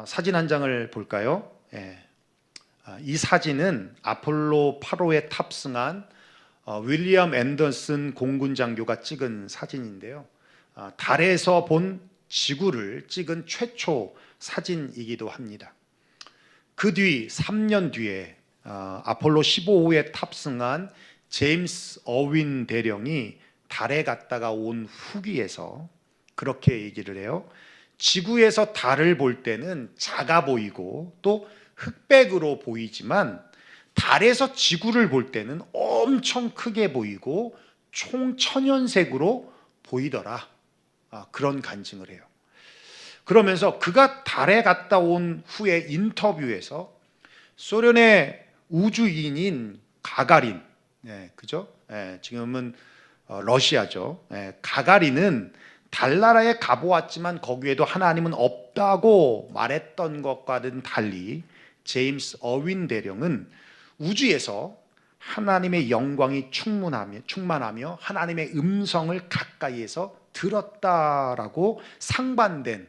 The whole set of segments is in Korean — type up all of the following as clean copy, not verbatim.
사진 한 장을 볼까요? 예. 이 사진은 아폴로 8호에 탑승한 윌리엄 앤더슨 공군 장교가 찍은 사진인데요. 달에서 본 지구를 찍은 최초 사진이기도 합니다. 그 뒤 3년 뒤에 아폴로 15호에 탑승한 제임스 어윈 대령이 달에 갔다가 온 후기에서 그렇게 얘기를 해요. 지구에서 달을 볼 때는 작아 보이고 또 흑백으로 보이지만 달에서 지구를 볼 때는 엄청 크게 보이고 총천연색으로 보이더라. 그런 간증을 해요. 그러면서 그가 달에 갔다 온 후에 인터뷰에서 소련의 우주인인 가가린, 그죠? 지금은 러시아죠. 가가린은 달나라에 가보았지만 거기에도 하나님은 없다고 말했던 것과는 달리 제임스 어윈 대령은 우주에서 하나님의 영광이 충만하며 하나님의 음성을 가까이에서 들었다라고 상반된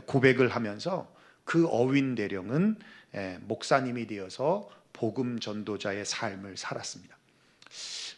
고백을 하면서 그 어윈 대령은 목사님이 되어서 복음 전도자의 삶을 살았습니다.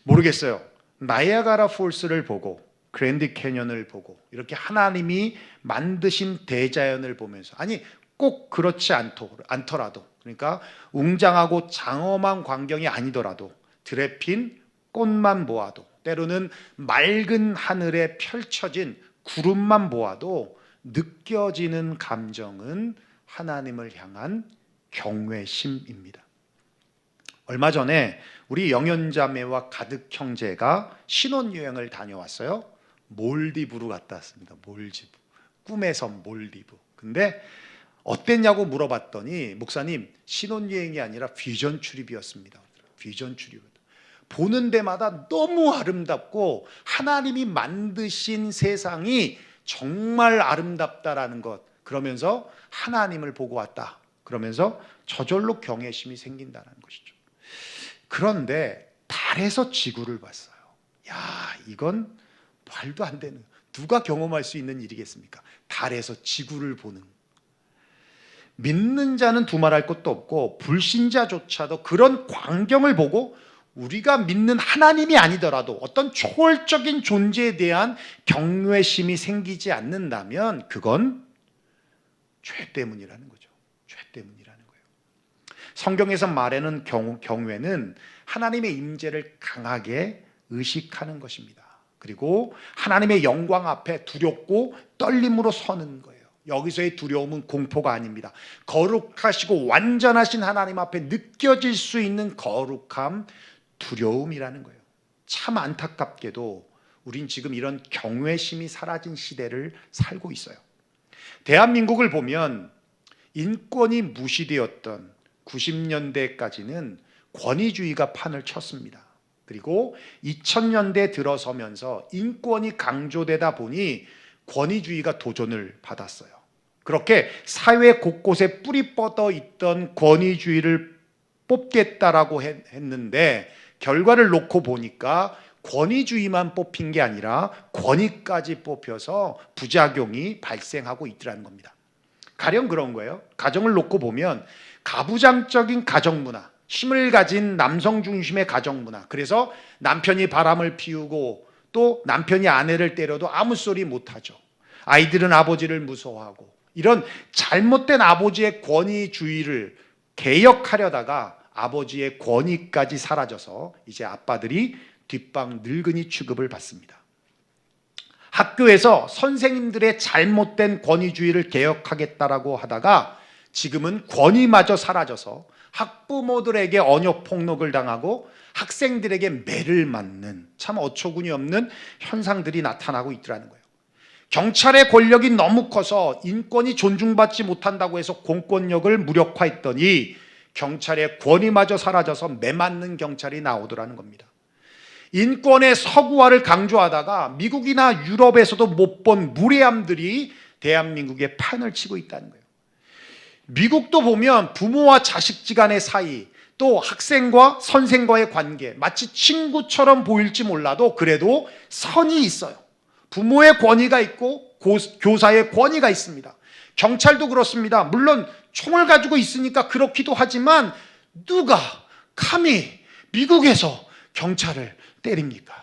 모르겠어요. 나이아가라 폴스를 보고 그랜드 캐년을 보고 이렇게 하나님이 만드신 대자연을 보면서, 아니 꼭 그렇지 않더라도, 그러니까 웅장하고 장엄한 광경이 아니더라도 들에 핀 꽃만 보아도, 때로는 맑은 하늘에 펼쳐진 구름만 보아도 느껴지는 감정은 하나님을 향한 경외심입니다. 얼마 전에 우리 영연자매와 가득 형제가 신혼여행을 다녀왔어요. 몰디브로 갔다 왔습니다. 몰디브, 꿈의 섬 몰디브. 근데 어땠냐고 물어봤더니 목사님, 신혼여행이 아니라 비전 출입이었습니다. 비전 출입. 보는 데마다 너무 아름답고 하나님이 만드신 세상이 정말 아름답다라는 것, 그러면서 하나님을 보고 왔다, 그러면서 저절로 경외심이 생긴다는 것이죠. 그런데 달에서 지구를 봤어요. 야, 이건 말도 안 되는, 누가 경험할 수 있는 일이겠습니까? 달에서 지구를 보는. 믿는 자는 두말할 것도 없고 불신자조차도 그런 광경을 보고 우리가 믿는 하나님이 아니더라도 어떤 초월적인 존재에 대한 경외심이 생기지 않는다면 그건 죄 때문이라는 거죠. 죄 때문이라는 거예요. 성경에서 말하는 경외는 하나님의 임재를 강하게 의식하는 것입니다. 그리고 하나님의 영광 앞에 두렵고 떨림으로 서는 거예요. 여기서의 두려움은 공포가 아닙니다. 거룩하시고 완전하신 하나님 앞에 느껴질 수 있는 거룩함, 두려움이라는 거예요. 참 안타깝게도 우린 지금 이런 경외심이 사라진 시대를 살고 있어요. 대한민국을 보면 인권이 무시되었던 90년대까지는 권위주의가 판을 쳤습니다. 그리고 2000년대 들어서면서 인권이 강조되다 보니 권위주의가 도전을 받았어요. 그렇게 사회 곳곳에 뿌리 뻗어 있던 권위주의를 뽑겠다라고 했는데 결과를 놓고 보니까 권위주의만 뽑힌 게 아니라 권위까지 뽑혀서 부작용이 발생하고 있더라는 겁니다. 가령 그런 거예요. 가정을 놓고 보면 가부장적인 가정문화, 힘을 가진 남성 중심의 가정문화, 그래서 남편이 바람을 피우고 또 남편이 아내를 때려도 아무 소리 못하죠. 아이들은 아버지를 무서워하고, 이런 잘못된 아버지의 권위주의를 개혁하려다가 아버지의 권위까지 사라져서 이제 아빠들이 뒷방 늙은이 취급을 받습니다. 학교에서 선생님들의 잘못된 권위주의를 개혁하겠다라고 하다가 지금은 권위마저 사라져서 학부모들에게 언어 폭력을 당하고 학생들에게 매를 맞는 참 어처구니 없는 현상들이 나타나고 있더라는 거예요. 경찰의 권력이 너무 커서 인권이 존중받지 못한다고 해서 공권력을 무력화했더니 경찰의 권위마저 사라져서 매맞는 경찰이 나오더라는 겁니다. 인권의 서구화를 강조하다가 미국이나 유럽에서도 못 본 무례함들이 대한민국에 판을 치고 있다는 거예요. 미국도 보면 부모와 자식지간의 사이, 또 학생과 선생과의 관계, 마치 친구처럼 보일지 몰라도 그래도 선이 있어요. 부모의 권위가 있고 교사의 권위가 있습니다. 경찰도 그렇습니다. 물론 총을 가지고 있으니까 그렇기도 하지만 누가 감히 미국에서 경찰을 때립니까?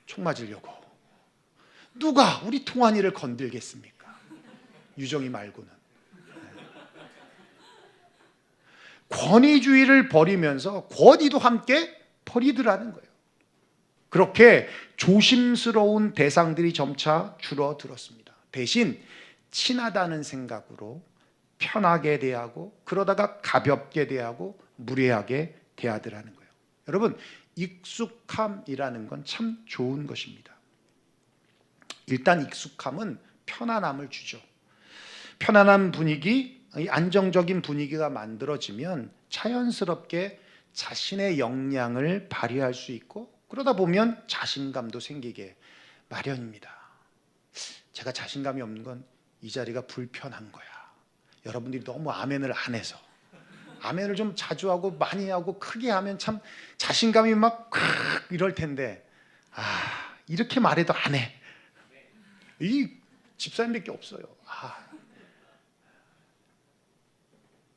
총 맞으려고. 누가 우리 통환이를 건들겠습니까? 유정이 말고는. 권위주의를 버리면서 권위도 함께 버리더라는 거예요. 그렇게 조심스러운 대상들이 점차 줄어들었습니다. 대신 친하다는 생각으로 편하게 대하고 그러다가 가볍게 대하고 무례하게 대하더라는 거예요. 여러분, 익숙함이라는 건 참 좋은 것입니다. 일단 익숙함은 편안함을 주죠. 편안한 분위기, 안정적인 분위기가 만들어지면 자연스럽게 자신의 역량을 발휘할 수 있고 그러다 보면 자신감도 생기게 마련입니다. 제가 자신감이 없는 건 이 자리가 불편한 거야. 여러분들이 너무 아멘을 안 해서. 아멘을 좀 자주 하고 많이 하고 크게 하면 참 자신감이 막 이럴 텐데 이렇게 말해도 안 해. 이 집사님밖에 없어요.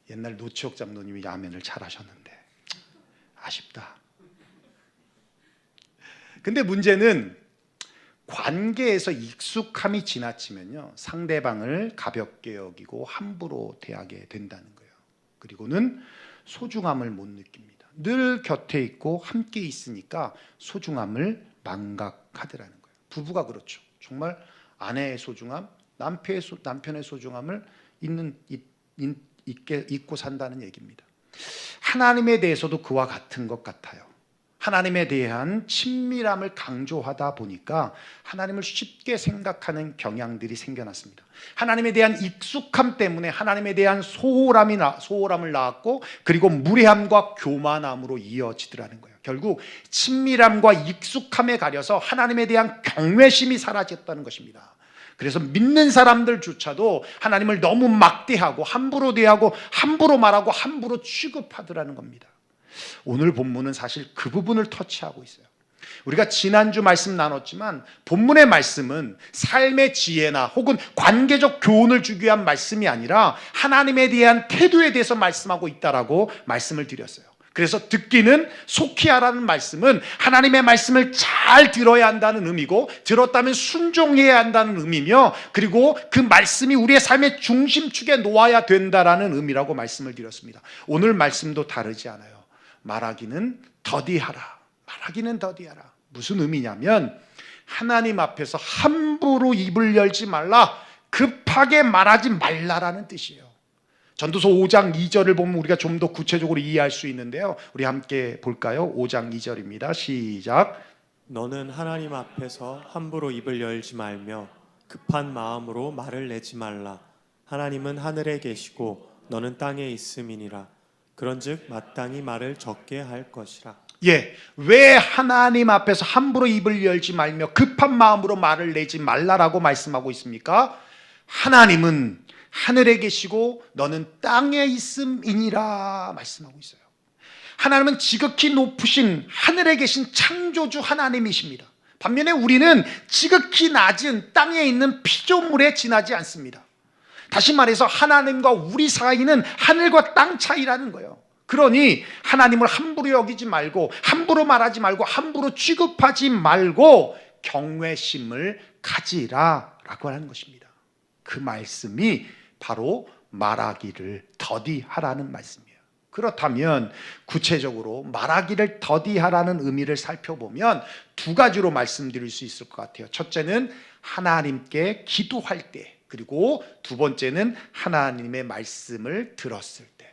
옛날 노치옥 장로님이 아멘을 잘하셨는데 아쉽다. 근데 문제는 관계에서 익숙함이 지나치면요, 상대방을 가볍게 여기고 함부로 대하게 된다는 거예요. 그리고는 소중함을 못 느낍니다. 늘 곁에 있고 함께 있으니까 소중함을 망각하더라는 거예요. 부부가 그렇죠. 정말 아내의 소중함, 남편의 소중함을 잊고 산다는 얘기입니다. 하나님에 대해서도 그와 같은 것 같아요. 하나님에 대한 친밀함을 강조하다 보니까 하나님을 쉽게 생각하는 경향들이 생겨났습니다. 하나님에 대한 익숙함 때문에 하나님에 대한 소홀함을 낳았고 그리고 무례함과 교만함으로 이어지더라는 거예요. 결국 친밀함과 익숙함에 가려서 하나님에 대한 경외심이 사라졌다는 것입니다. 그래서 믿는 사람들조차도 하나님을 너무 막대하고 함부로 대하고 함부로 말하고 함부로 취급하더라는 겁니다. 오늘 본문은 사실 그 부분을 터치하고 있어요. 우리가 지난주 말씀 나눴지만 본문의 말씀은 삶의 지혜나 혹은 관계적 교훈을 주기 위한 말씀이 아니라 하나님에 대한 태도에 대해서 말씀하고 있다라고 말씀을 드렸어요. 그래서 듣기는 속히 하라는 말씀은 하나님의 말씀을 잘 들어야 한다는 의미고 들었다면 순종해야 한다는 의미며 그리고 그 말씀이 우리의 삶의 중심축에 놓아야 된다라는 의미라고 말씀을 드렸습니다. 오늘 말씀도 다르지 않아요. 말하기는 더디하라. 말하기는 더디하라. 무슨 의미냐면 하나님 앞에서 함부로 입을 열지 말라. 급하게 말하지 말라라는 뜻이에요. 전도서 5장 2절을 보면 우리가 좀 더 구체적으로 이해할 수 있는데요. 우리 함께 볼까요? 5장 2절입니다. 시작. 너는 하나님 앞에서 함부로 입을 열지 말며 급한 마음으로 말을 내지 말라. 하나님은 하늘에 계시고 너는 땅에 있음이니라. 그런즉 마땅히 말을 적게 할 것이라. 왜 하나님 앞에서 함부로 입을 열지 말며 급한 마음으로 말을 내지 말라라고 말씀하고 있습니까? 하나님은 하늘에 계시고 너는 땅에 있음이니라 말씀하고 있어요. 하나님은 지극히 높으신 하늘에 계신 창조주 하나님이십니다. 반면에 우리는 지극히 낮은 땅에 있는 피조물에 지나지 않습니다. 다시 말해서 하나님과 우리 사이는 하늘과 땅 차이라는 거예요. 그러니 하나님을 함부로 여기지 말고 함부로 말하지 말고 함부로 취급하지 말고 경외심을 가지라라고 하는 것입니다. 그 말씀이 바로 말하기를 더디하라는 말씀이에요. 그렇다면 구체적으로 말하기를 더디하라는 의미를 살펴보면 두 가지로 말씀드릴 수 있을 것 같아요. 첫째는 하나님께 기도할 때, 그리고 두 번째는 하나님의 말씀을 들었을 때.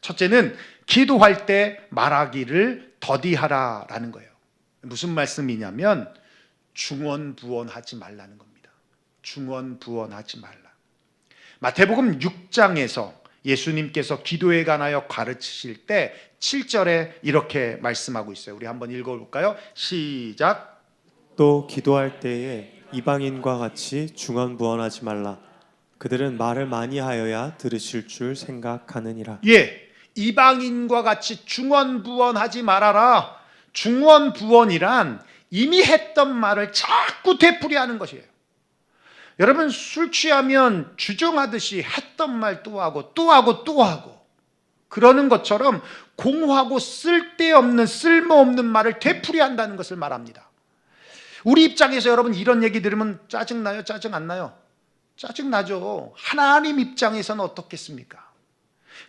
첫째는 기도할 때 말하기를 더디하라라는 거예요. 무슨 말씀이냐면 중언부언하지 말라는 겁니다. 중언부언하지 말라. 마태복음 6장에서 예수님께서 기도에 관하여 가르치실 때 7절에 이렇게 말씀하고 있어요. 우리 한번 읽어볼까요? 시작. 또 기도할 때에 이방인과 같이 중언부언하지 말라. 그들은 말을 많이 하여야 들으실 줄 생각하느니라. 이방인과 같이 중언부언하지 말아라. 중언부언이란 이미 했던 말을 자꾸 되풀이하는 것이에요. 여러분, 술 취하면 주정하듯이 했던 말 또 하고 또 하고 또 하고 그러는 것처럼 공허하고 쓸모없는 말을 되풀이한다는 것을 말합니다. 우리 입장에서 여러분 이런 얘기 들으면 짜증나요? 짜증 안 나요? 짜증나죠. 하나님 입장에서는 어떻겠습니까?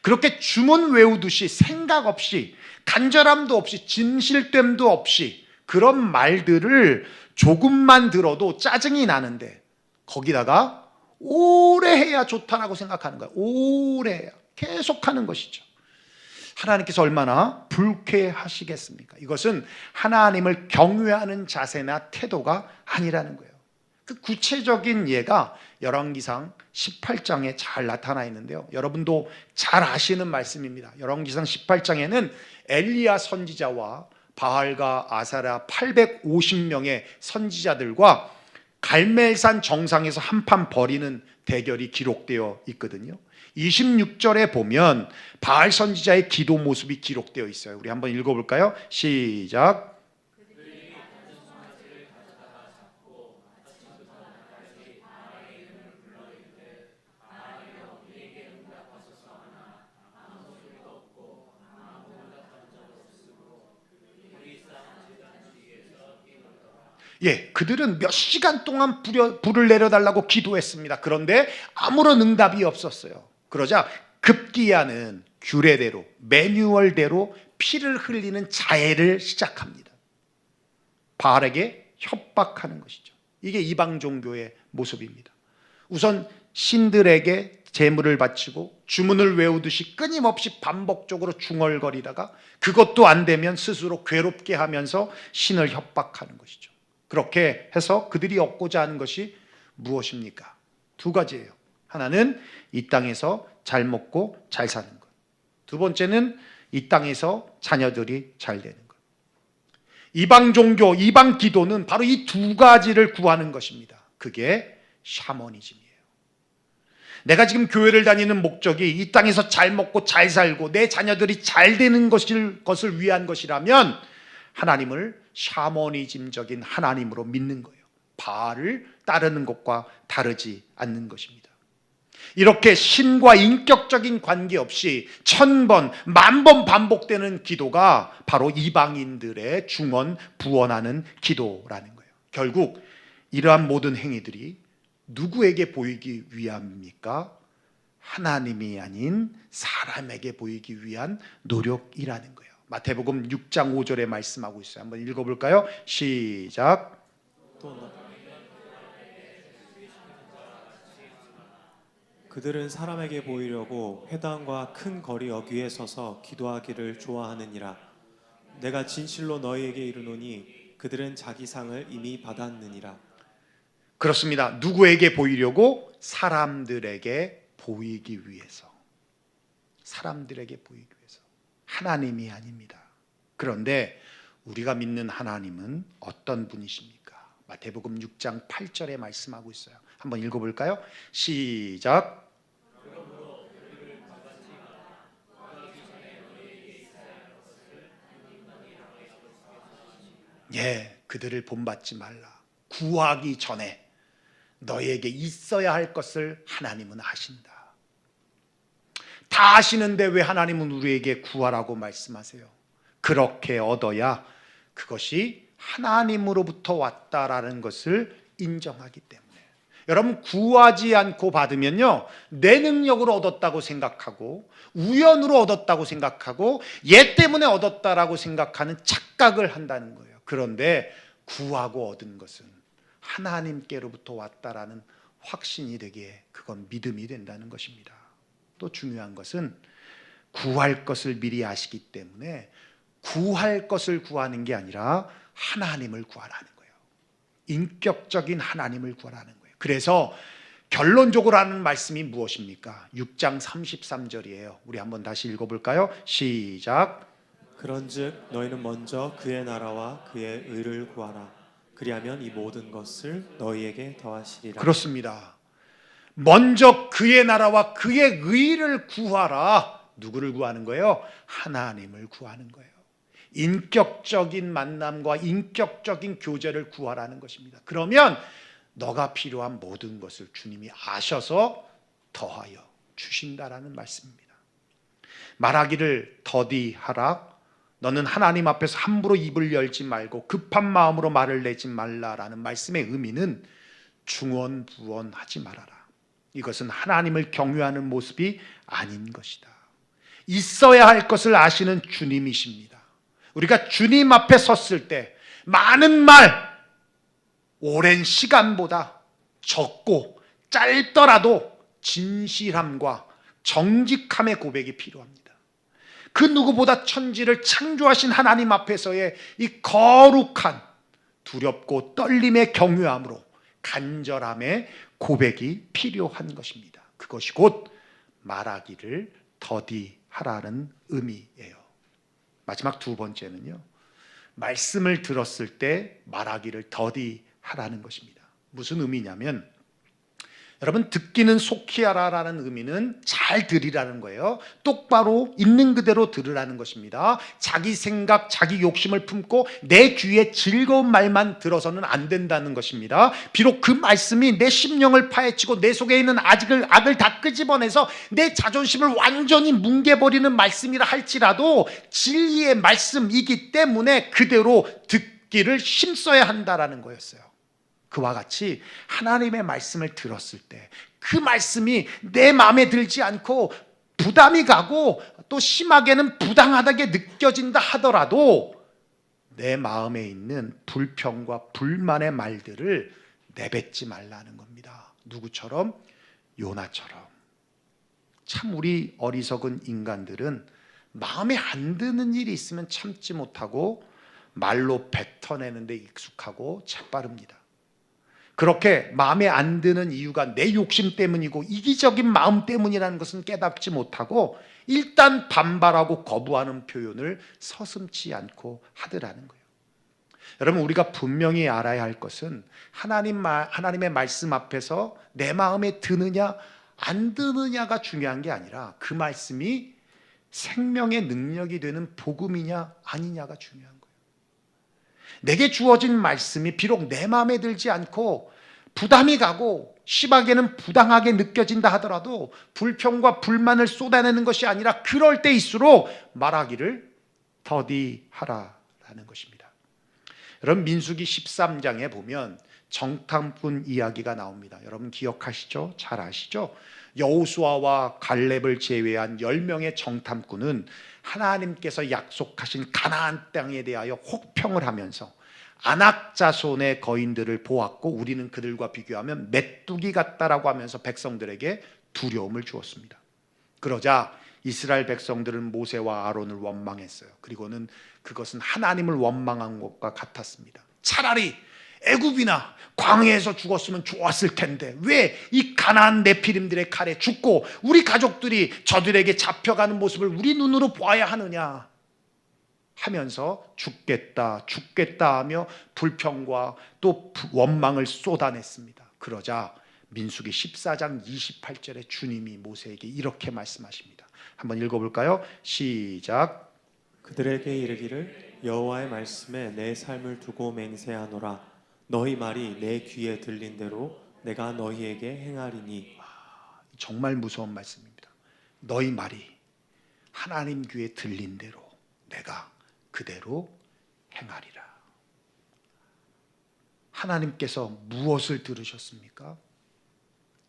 그렇게 주문 외우듯이 생각 없이 간절함도 없이 진실됨도 없이 그런 말들을 조금만 들어도 짜증이 나는데 거기다가 오래 해야 좋다라고 생각하는 거예요. 오래 해야 계속하는 것이죠. 하나님께서 얼마나 불쾌하시겠습니까? 이것은 하나님을 경외하는 자세나 태도가 아니라는 거예요. 그 구체적인 예가 열왕기상 18장에 잘 나타나 있는데요. 여러분도 잘 아시는 말씀입니다. 열왕기상 18장에는 엘리야 선지자와 바알과 아사랴 850명의 선지자들과 갈멜산 정상에서 한판 벌이는 대결이 기록되어 있거든요. 26절에 보면 바알 선지자의 기도 모습이 기록되어 있어요. 우리 한번 읽어볼까요? 시작. 예, 그들은 몇 시간 동안 불을 내려달라고 기도했습니다. 그런데 아무런 응답이 없었어요. 그러자 급기야는 규례대로, 매뉴얼대로 피를 흘리는 자해를 시작합니다. 바알에게 협박하는 것이죠. 이게 이방 종교의 모습입니다. 우선 신들에게 제물을 바치고 주문을 외우듯이 끊임없이 반복적으로 중얼거리다가 그것도 안 되면 스스로 괴롭게 하면서 신을 협박하는 것이죠. 그렇게 해서 그들이 얻고자 하는 것이 무엇입니까? 두 가지예요. 하나는 이 땅에서 잘 먹고 잘 사는 것. 두 번째는 이 땅에서 자녀들이 잘 되는 것. 이방 종교, 이방 기도는 바로 이 두 가지를 구하는 것입니다. 그게 샤머니즘이에요. 내가 지금 교회를 다니는 목적이 이 땅에서 잘 먹고 잘 살고 내 자녀들이 잘 되는 것을 위한 것이라면 하나님을 샤머니즘적인 하나님으로 믿는 거예요. 바알을 따르는 것과 다르지 않는 것입니다. 이렇게 신과 인격적인 관계없이 1000번, 10,000번 반복되는 기도가 바로 이방인들의 중언, 부언하는 기도라는 거예요. 결국 이러한 모든 행위들이 누구에게 보이기 위함입니까? 하나님이 아닌 사람에게 보이기 위한 노력이라는 거예요. 마태복음 6장 5절에 말씀하고 있어요. 한번 읽어볼까요? 시작. 그들은 사람에게 보이려고 회당과 큰 거리 어귀에 서서 기도하기를 좋아하느니라. 내가 진실로 너희에게 이르노니 그들은 자기 상을 이미 받았느니라. 그렇습니다. 누구에게 보이려고? 사람들에게 보이기 위해서. 사람들에게 보이기 위해서. 하나님이 아닙니다. 그런데 우리가 믿는 하나님은 어떤 분이십니까? 마태복음 6장 8절에 말씀하고 있어요. 한번 읽어볼까요? 시작. 예, 그들을 본받지 말라. 구하기 전에 너희에게 있어야 할 것을 하나님은 아신다. 다 아시는데 왜 하나님은 우리에게 구하라고 말씀하세요? 그렇게 얻어야 그것이 하나님으로부터 왔다라는 것을 인정하기 때문에. 여러분, 구하지 않고 받으면요, 내 능력으로 얻었다고 생각하고 우연으로 얻었다고 생각하고 얘 때문에 얻었다라고 생각하는 착각을 한다는 거예요. 그런데 구하고 얻은 것은 하나님께로부터 왔다라는 확신이 되기에 그건 믿음이 된다는 것입니다. 또 중요한 것은 구할 것을 미리 아시기 때문에 구할 것을 구하는 게 아니라 하나님을 구하라는 거예요. 인격적인 하나님을 구하라는 거예요. 그래서 결론적으로 하는 말씀이 무엇입니까? 6장 33절이에요. 우리 한번 다시 읽어볼까요? 시작. 그런즉 너희는 먼저 그의 나라와 그의 의를 구하라. 그리하면 이 모든 것을 너희에게 더하시리라. 그렇습니다. 먼저 그의 나라와 그의 의를 구하라. 누구를 구하는 거예요? 하나님을 구하는 거예요. 인격적인 만남과 인격적인 교제를 구하라는 것입니다. 그러면 너가 필요한 모든 것을 주님이 아셔서 더하여 주신다라는 말씀입니다. 말하기를 더디하라. 너는 하나님 앞에서 함부로 입을 열지 말고 급한 마음으로 말을 내지 말라라는 말씀의 의미는 중언부언하지 말아라. 이것은 하나님을 경외하는 모습이 아닌 것이다. 있어야 할 것을 아시는 주님이십니다. 우리가 주님 앞에 섰을 때 많은 말, 오랜 시간보다 적고 짧더라도 진실함과 정직함의 고백이 필요합니다. 그 누구보다 천지를 창조하신 하나님 앞에서의 이 거룩한 두렵고 떨림의 경외함으로 간절함의 고백이 필요한 것입니다. 그것이 곧 말하기를 더디하라는 의미예요. 마지막 두 번째는요, 말씀을 들었을 때 말하기를 더디하라는 것입니다. 무슨 의미냐면, 여러분, 듣기는 속히 하라라는 의미는 잘 들으라는 거예요. 똑바로 있는 그대로 들으라는 것입니다. 자기 생각, 자기 욕심을 품고 내 귀에 즐거운 말만 들어서는 안 된다는 것입니다. 비록 그 말씀이 내 심령을 파헤치고 내 속에 있는 악을 다 끄집어내서 내 자존심을 완전히 뭉개버리는 말씀이라 할지라도 진리의 말씀이기 때문에 그대로 듣기를 힘써야 한다라는 거였어요. 그와 같이 하나님의 말씀을 들었을 때 그 말씀이 내 마음에 들지 않고 부담이 가고 또 심하게는 부당하다게 느껴진다 하더라도 내 마음에 있는 불평과 불만의 말들을 내뱉지 말라는 겁니다. 누구처럼? 요나처럼. 참 우리 어리석은 인간들은 마음에 안 드는 일이 있으면 참지 못하고 말로 뱉어내는데 익숙하고 재빠릅니다. 그렇게 마음에 안 드는 이유가 내 욕심 때문이고 이기적인 마음 때문이라는 것은 깨닫지 못하고 일단 반발하고 거부하는 표현을 서슴지 않고 하더라는 거예요. 여러분, 우리가 분명히 알아야 할 것은 하나님의 말씀 앞에서 내 마음에 드느냐 안 드느냐가 중요한 게 아니라 그 말씀이 생명의 능력이 되는 복음이냐 아니냐가 중요한 거예요. 내게 주어진 말씀이 비록 내 마음에 들지 않고 부담이 가고 심하게는 부당하게 느껴진다 하더라도 불평과 불만을 쏟아내는 것이 아니라 그럴 때일수록 말하기를 더디하라라는 것입니다. 여러분, 민수기 13장에 보면 정탐꾼 이야기가 나옵니다. 여러분 기억하시죠? 잘 아시죠? 여호수아와 갈렙을 제외한 10명의 정탐꾼은 하나님께서 약속하신 가나안 땅에 대하여 혹평을 하면서 아낙 자손의 거인들을 보았고 우리는 그들과 비교하면 메뚜기 같다라고 하면서 백성들에게 두려움을 주었습니다. 그러자 이스라엘 백성들은 모세와 아론을 원망했어요. 그리고는 그것은 하나님을 원망한 것과 같았습니다. 차라리 애굽이나 광야에서 죽었으면 좋았을 텐데 왜 이 가나안 네피림들의 칼에 죽고 우리 가족들이 저들에게 잡혀가는 모습을 우리 눈으로 보아야 하느냐 하면서 죽겠다 하며 불평과 또 원망을 쏟아냈습니다. 그러자 민수기 14장 28절에 주님이 모세에게 이렇게 말씀하십니다. 한번 읽어볼까요? 시작. 그들에게 이르기를 여호와의 말씀에 내 삶을 두고 맹세하노라. 너희 말이 내 귀에 들린 대로 내가 너희에게 행하리니. 정말 무서운 말씀입니다. 너희 말이 하나님 귀에 들린 대로 내가 그대로 행하리라. 하나님께서 무엇을 들으셨습니까?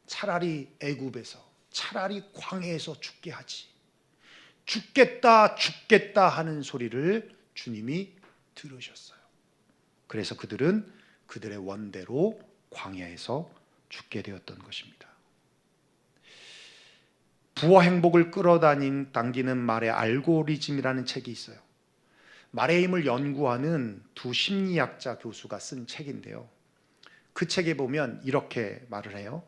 차라리 애굽에서, 차라리 광야에서 죽게 하지. 죽겠다 하는 소리를 주님이 들으셨어요. 그래서 그들은 그들의 원대로 광야에서 죽게 되었던 것입니다. 부와 행복을 끌어당기는 말의 알고리즘이라는 책이 있어요. 말의 힘을 연구하는 두 심리학자 교수가 쓴 책인데요. 그 책에 보면 이렇게 말을 해요.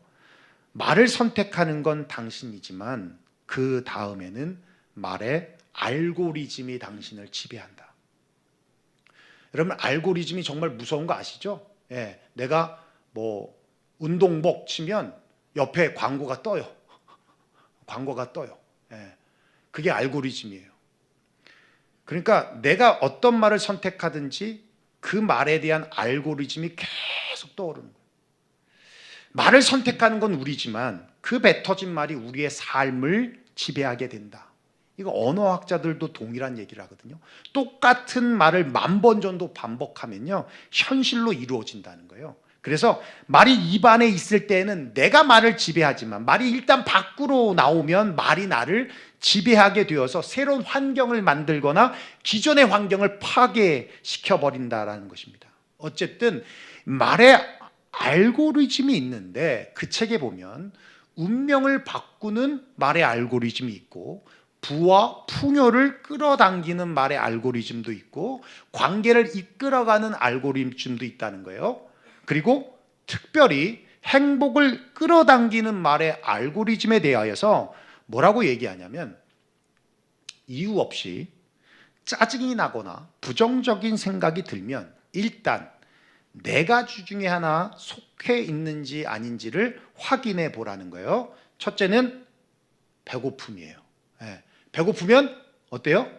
말을 선택하는 건 당신이지만 그 다음에는 말의 알고리즘이 당신을 지배한다. 여러분, 알고리즘이 정말 무서운 거 아시죠? 예, 내가 뭐 운동복 치면 옆에 광고가 떠요. 예, 그게 알고리즘이에요. 그러니까 내가 어떤 말을 선택하든지 그 말에 대한 알고리즘이 계속 떠오르는 거예요. 말을 선택하는 건 우리지만 그 뱉어진 말이 우리의 삶을 지배하게 된다. 이거 언어학자들도 동일한 얘기를 하거든요. 똑같은 말을 10,000번 정도 반복하면요, 현실로 이루어진다는 거예요. 그래서 말이 입안에 있을 때는 내가 말을 지배하지만 말이 일단 밖으로 나오면 말이 나를 지배하게 되어서 새로운 환경을 만들거나 기존의 환경을 파괴시켜 버린다라는 것입니다. 어쨌든 말에 알고리즘이 있는데 그 책에 보면 운명을 바꾸는 말의 알고리즘이 있고 부와 풍요를 끌어당기는 말의 알고리즘도 있고 관계를 이끌어가는 알고리즘도 있다는 거예요. 그리고 특별히 행복을 끌어당기는 말의 알고리즘에 대하여서 뭐라고 얘기하냐면 이유 없이 짜증이 나거나 부정적인 생각이 들면 일단 네 가지 중에 하나 속해 있는지 아닌지를 확인해 보라는 거예요. 첫째는 배고픔이에요. 예. 배고프면 어때요?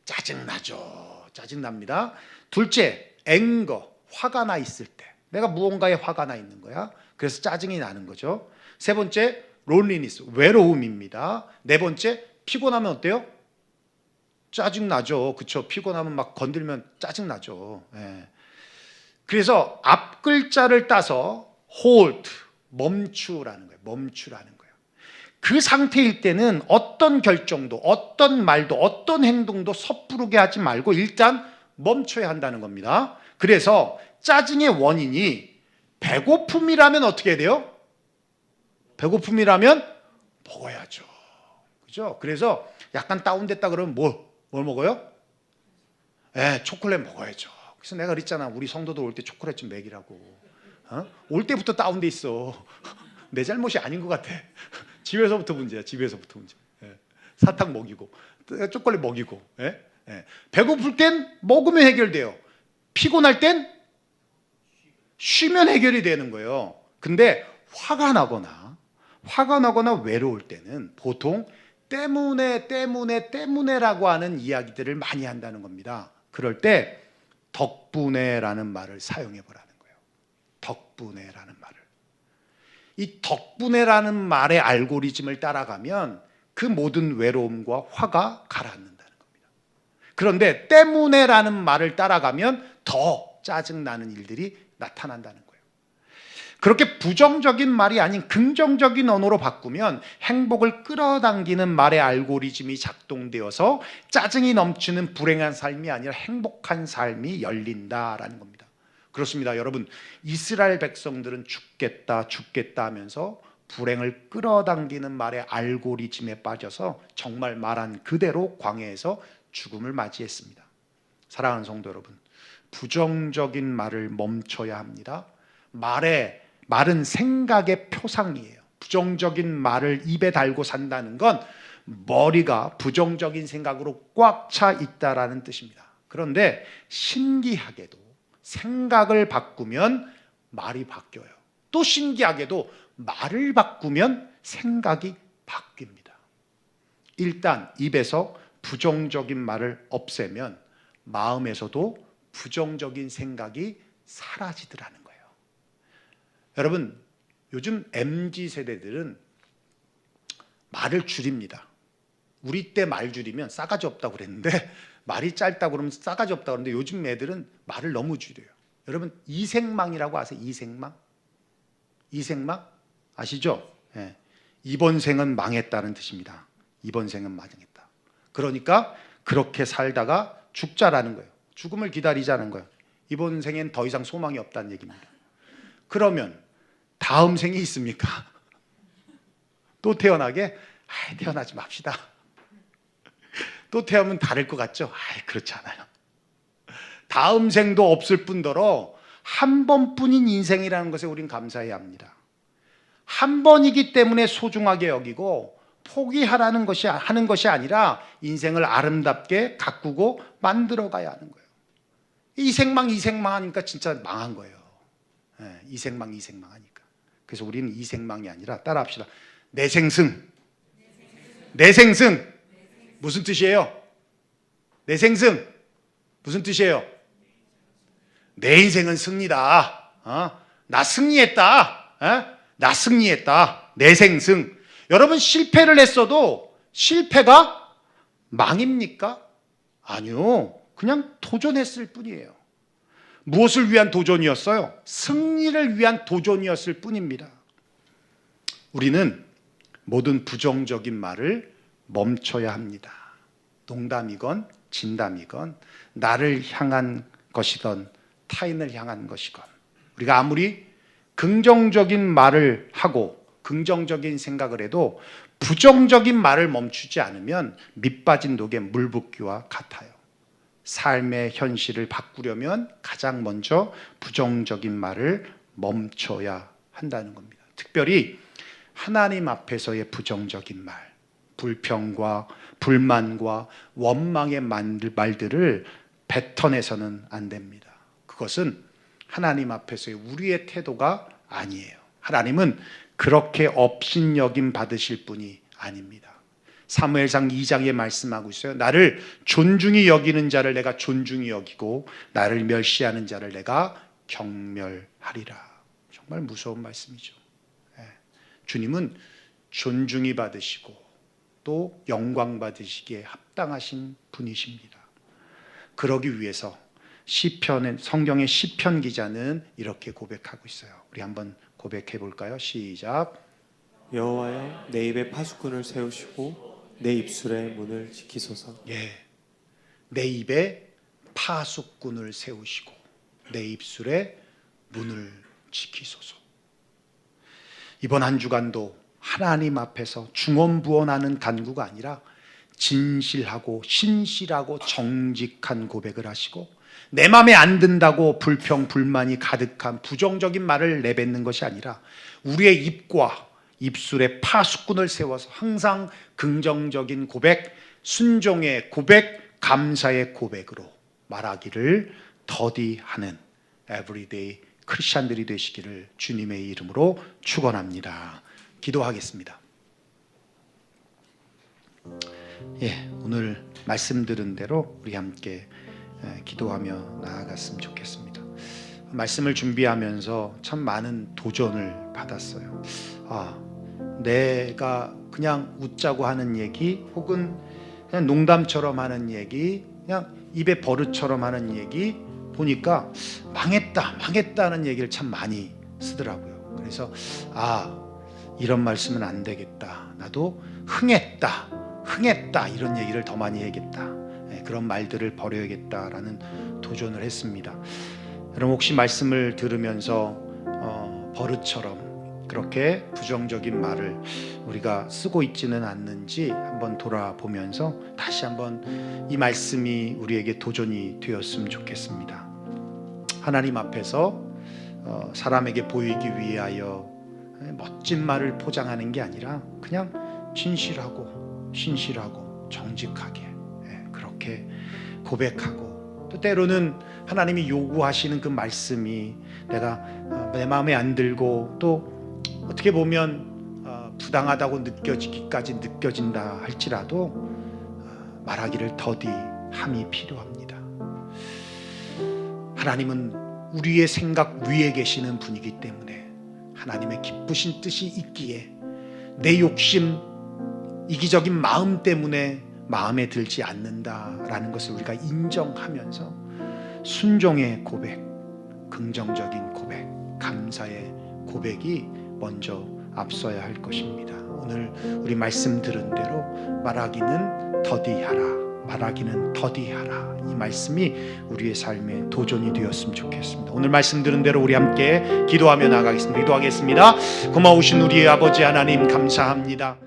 짜증나죠. 짜증납니다. 둘째, 앵거, 화가 나 있을 때. 내가 무언가에 화가 나 있는 거야. 그래서 짜증이 나는 거죠. 세 번째, 론리니스, 외로움입니다. 네 번째, 피곤하면 어때요? 짜증나죠. 그렇죠. 피곤하면 막 건들면 짜증나죠. 예. 그래서 앞 글자를 따서 hold, 멈추라는 거예요. 멈추라는 거예요. 그 상태일 때는 어떤 결정도, 어떤 말도, 어떤 행동도 섣부르게 하지 말고 일단 멈춰야 한다는 겁니다. 그래서 짜증의 원인이 배고픔이라면 어떻게 해야 돼요? 배고픔이라면 먹어야죠. 그죠? 그래서 약간 다운됐다 그러면 뭘 먹어요? 초콜릿 먹어야죠. 그래서 내가 그랬잖아. 우리 성도들 올 때 초콜릿 좀 먹이라고. 올 때부터 다운돼 있어. 내 잘못이 아닌 것 같아. 집에서부터 문제야. 집에서부터 문제. 사탕 먹이고 초콜릿 먹이고. 배고플 땐 먹으면 해결돼요. 피곤할 땐 쉬면 해결이 되는 거예요. 근데 화가 나거나 외로울 때는 보통 때문에라고 하는 이야기들을 많이 한다는 겁니다. 그럴 때 덕분에라는 말을 사용해 보라는 거예요. 덕분에라는 말을. 이 덕분에라는 말의 알고리즘을 따라가면 그 모든 외로움과 화가 가라앉는다는 겁니다. 그런데 때문에라는 말을 따라가면 더 짜증나는 일들이 나타난다는 거예요. 그렇게 부정적인 말이 아닌 긍정적인 언어로 바꾸면 행복을 끌어당기는 말의 알고리즘이 작동되어서 짜증이 넘치는 불행한 삶이 아니라 행복한 삶이 열린다라는 겁니다. 그렇습니다. 여러분, 이스라엘 백성들은 죽겠다 하면서 불행을 끌어당기는 말의 알고리즘에 빠져서 정말 말한 그대로 광야에서 죽음을 맞이했습니다. 사랑하는 성도 여러분, 부정적인 말을 멈춰야 합니다. 말은 생각의 표상이에요. 부정적인 말을 입에 달고 산다는 건 머리가 부정적인 생각으로 꽉 차 있다라는 뜻입니다. 그런데 신기하게도 생각을 바꾸면 말이 바뀌어요. 또 신기하게도 말을 바꾸면 생각이 바뀝니다. 일단 입에서 부정적인 말을 없애면 마음에서도 부정적인 생각이 사라지더라는 거예요. 여러분, 요즘 MZ세대들은 말을 줄입니다. 우리 때 말 줄이면 싸가지 없다고 그랬는데 말이 짧다고 그러면 싸가지 없다고 그러는데 요즘 애들은 말을 너무 줄여요. 여러분, 이생망이라고 아세요? 이생망? 아시죠? 이번 생은 망했다는 뜻입니다. 이번 생은 망했다. 그러니까 그렇게 살다가 죽자라는 거예요. 죽음을 기다리자는 거예요. 이번 생엔 더 이상 소망이 없다는 얘기입니다. 그러면 다음 생이 있습니까? 또 태어나게? 태어나지 맙시다. 또 태어나면 다를 것 같죠? 그렇지 않아요. 다음 생도 없을 뿐더러 한 번뿐인 인생이라는 것에 우린 감사해야 합니다. 한 번이기 때문에 소중하게 여기고 포기하라는 것이 하는 것이 아니라 인생을 아름답게 가꾸고 만들어 가야 하는 거예요. 이생망 하니까 진짜 망한 거예요. 이생망 하니까. 그래서 우리는 이생망이 아니라 따라합시다. 내생승. 무슨 뜻이에요? 내생승 무슨 뜻이에요? 내 인생은 승리다. 나 승리했다. 나 승리했다. 내 생승. 여러분 실패를 했어도 실패가 망입니까? 아니요. 그냥 도전했을 뿐이에요. 무엇을 위한 도전이었어요? 승리를 위한 도전이었을 뿐입니다. 우리는 모든 부정적인 말을 멈춰야 합니다. 농담이건 진담이건 나를 향한 것이건 타인을 향한 것이건 우리가 아무리 긍정적인 말을 하고 긍정적인 생각을 해도 부정적인 말을 멈추지 않으면 밑빠진 독에 물 붓기와 같아요. 삶의 현실을 바꾸려면 가장 먼저 부정적인 말을 멈춰야 한다는 겁니다. 특별히 하나님 앞에서의 부정적인 말, 불평과 불만과 원망의 말들을 뱉어내서는 안 됩니다. 그것은 하나님 앞에서의 우리의 태도가 아니에요. 하나님은 그렇게 업신여김 받으실 분이 아닙니다. 사무엘상 2장에 말씀하고 있어요. 나를 존중히 여기는 자를 내가 존중히 여기고 나를 멸시하는 자를 내가 경멸하리라. 정말 무서운 말씀이죠. 주님은 존중히 받으시고 또 영광 받으시기에 합당하신 분이십니다. 그러기 위해서 시편은 성경의 시편 기자는 이렇게 고백하고 있어요. 우리 한번 고백해 볼까요? 시작. 여호와여 내 입에 파수꾼을 세우시고 내 입술의 문을 지키소서. 내 입에 파수꾼을 세우시고 내 입술의 문을 지키소서. 이번 한 주간도 하나님 앞에서 중언부언하는 간구가 아니라 진실하고 신실하고 정직한 고백을 하시고 내 마음에 안 든다고 불평 불만이 가득한 부정적인 말을 내뱉는 것이 아니라 우리의 입과 입술에 파수꾼을 세워서 항상 긍정적인 고백, 순종의 고백, 감사의 고백으로 말하기를 더디하는 에브리데이 크리스찬들이 되시기를 주님의 이름으로 축원합니다. 기도하겠습니다. 오늘 말씀 들은 대로 우리 함께 기도하며 나아갔으면 좋겠습니다. 말씀을 준비하면서 참 많은 도전을 받았어요. 내가 그냥 웃자고 하는 얘기 혹은 그냥 농담처럼 하는 얘기 그냥 입에 버릇처럼 하는 얘기 보니까 망했다는 얘기를 참 많이 쓰더라고요. 그래서 이런 말씀은 안 되겠다. 나도 흥했다 이런 얘기를 더 많이 해야겠다. 그런 말들을 버려야겠다라는 도전을 했습니다. 여러분 혹시 말씀을 들으면서 버릇처럼 그렇게 부정적인 말을 우리가 쓰고 있지는 않는지 한번 돌아보면서 다시 한번 이 말씀이 우리에게 도전이 되었으면 좋겠습니다. 하나님 앞에서 사람에게 보이기 위하여 멋진 말을 포장하는 게 아니라 그냥 진실하고 신실하고 정직하게 그렇게 고백하고 또 때로는 하나님이 요구하시는 그 말씀이 내가 내 마음에 안 들고 또 어떻게 보면 부당하다고 느껴지기까지 느껴진다 할지라도 말하기를 더디함이 필요합니다. 하나님은 우리의 생각 위에 계시는 분이기 때문에 하나님의 기쁘신 뜻이 있기에 내 욕심, 이기적인 마음 때문에 마음에 들지 않는다라는 것을 우리가 인정하면서 순종의 고백, 긍정적인 고백, 감사의 고백이 먼저 앞서야 할 것입니다. 오늘 우리 말씀 들은 대로 말하기는 더디하라 이 말씀이 우리의 삶의 도전이 되었으면 좋겠습니다. 오늘 말씀 들은 대로 우리 함께 기도하며 나가겠습니다. 기도하겠습니다. 고마우신 우리의 아버지 하나님 감사합니다.